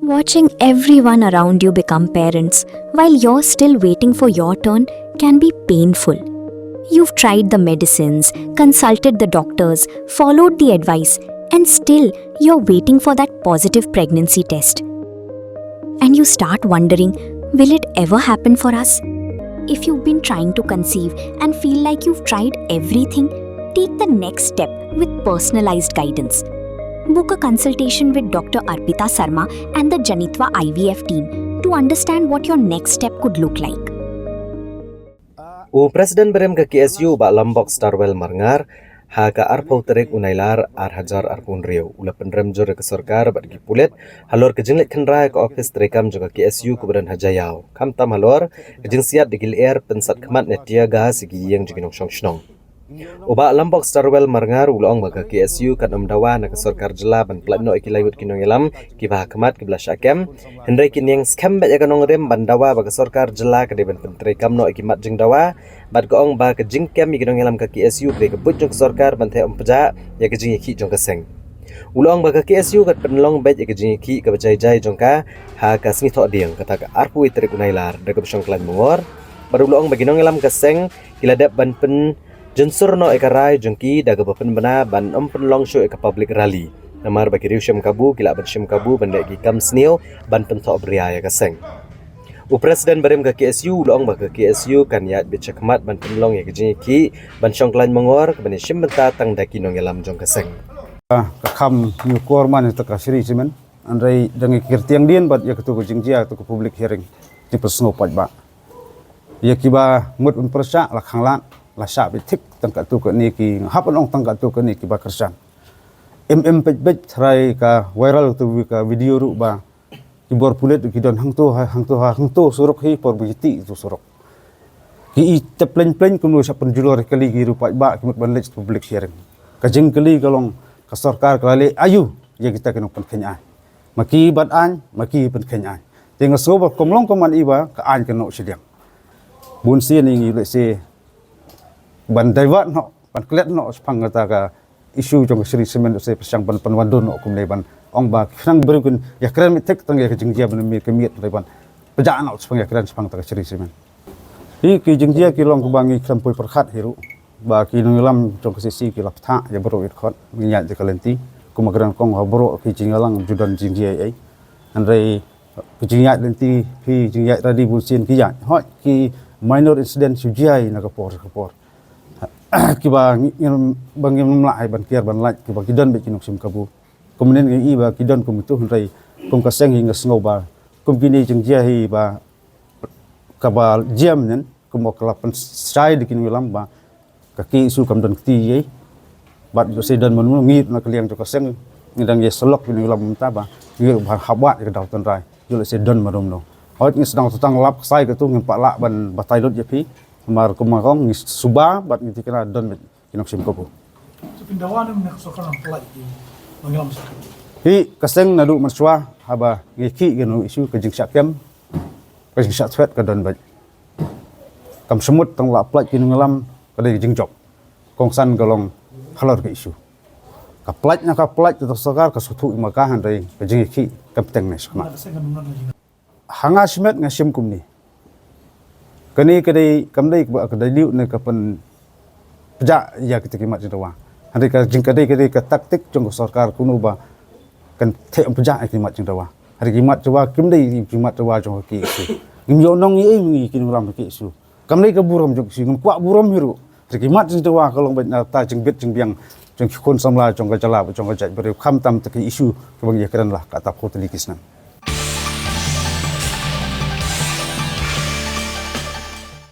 Watching everyone around you become parents while you're still waiting for your turn can be painful. You've tried the medicines, consulted the doctors, followed the advice, and still you're waiting for that positive pregnancy test. And you start wondering, will it ever happen for us? If you've been trying to conceive and feel like you've tried everything, take the next step with personalized guidance. Book a consultation with Dr. Arpita Sarma and the Janitva IVF team to understand what your next step could look like. Presiden berem ke KSU ba Lombok Starwell Marngar ha ka arpau terek unailar hajar arpun riau ula penrem jor ke sarkar ba gipulet halor ke jinglet khenra ke office terekam juga KSU keberan hajayau kam tam halor ke jingsiat digil air pensat khmat netia ga sigi yang jiginong song Uba Lombok Starwell Marngar ulong baga KSU kan dawa na sarkar jela ban platno ikilayut kinong ilam kibah kemat kibla syakem hendrai kinyang scam ba yakanong rem bandawa baga sarkar jela kade ban pentrekam no ikimat jing dawa bad goong ba ke jingkem ikinong ilam ka KSU kre ke bujung sarkar ban the peja ya ke jing ki jong keseng ulong baga KSU kat penlong bet ya ke jing ki ke bajai jongka ha ka singi thok diang kata ka arpu itrik unailar de ke besong klan mungor baru ulong bagi nong ilam keseng kiladap ban pen Jensur no ekarai jengki daga bapen bana ban penlong show eka public rally namar bagi riu syam kabu kila ban syam kabu banda gi kam sneo ban pentok bria ya kaseng Presiden berem ke KSU long ba ke KSU kan yat bicakmat ban penlong ya ke ki ban syongklan mangor ke ban syam benta tang daki nong yalam jong kaseng ka kham new korman ta ka siri simen andai dangi kirtiang dien bat ya ketu jingjia tu public hearing ti pesno pat ba ya kiba mut persa la khanglan la sha bitik tangkat tu ke ni ki hapan ong tangkat tu ke ni ki ba kersan pej try ka viral tu ka video ru ba ki bor pulet ki don hang tu suruk hi por biji tu suruk ki te plen kunu sa penjulor kali ki ru pat ba ki mut ban lech public hearing ka jing kali kalong ka sarkar kali ayu ye kita kena pen kenya maki bat an maki pen kenya tenga so ba komlong koman iba ka an kena sidiang bun si ni le se ban divert no ban klet no spang kata ka isu jong seri semen se persang ban panwadon no kum ban ong ba khang berukun ya kren mitek tang ya jingjia ban mi kemiet ban pejaan no spang ya kren spang ta seri semen hi ki jingjia ki long kubangi kram poi perkhat hiru ba ki nungilam jong sisi ki laptha ya bro it khot nginya je kalenti kumagran kong habro ki jingalang judan jingjia ai andai ki jingia lenti hi jingia radi bulsin ki ya hot ki minor incident sujiai na kapor kiba bangim mlai ban kiar ban laj kiba kidon be kinok sim kabu kemudian ngi ba kidon kum tu rai kum kaseng hingga sngoba kum kini jengjia hi ba kabal jam nen kum kelapan sai dikin wilam ba kaki su kam don kti ye bat jo sedan manu ngi na kliang jo kaseng ngidang ye selok ni wilam ta ba ngi ba habat ke dau ton rai jo le sedan marum no hot ngi sedang tutang lap sai ke tu ngi pak lak ban batai dot je pi mar kumagong suba bat ngiti kena don kinok sim kopo pindawan nak sokan pelaj di mangilam sa hi kaseng nadu manswa haba ngiki genu isu kejing syakem kejing syatwet ka don bat kam semut tang la pelaj kin ngalam kada jing job kongsan golong halor ke isu ka pelaj tu sakar ka sutu maka handai kejing iki kapteng nes kama hanga simet ngasim kumni kani kadai kamdai ka kadai liu ne kapan peja ya kita kimat jdawa hari ka jing kadai ka taktik jong sarkar kuno ba kan the peja kimat jdawa hari kimat jawa kimdai kimat jawa jong ki su ngyo nong ye ngi kin ram ki su kamdai ka buram jong si ngkwa buram hiru hari kimat jdawa kalong ba ta jing bit jing biang jong kon samla jong ka jala jong ka jai beri kham tam te ki isu kebang ye kran lah kata ko telikisna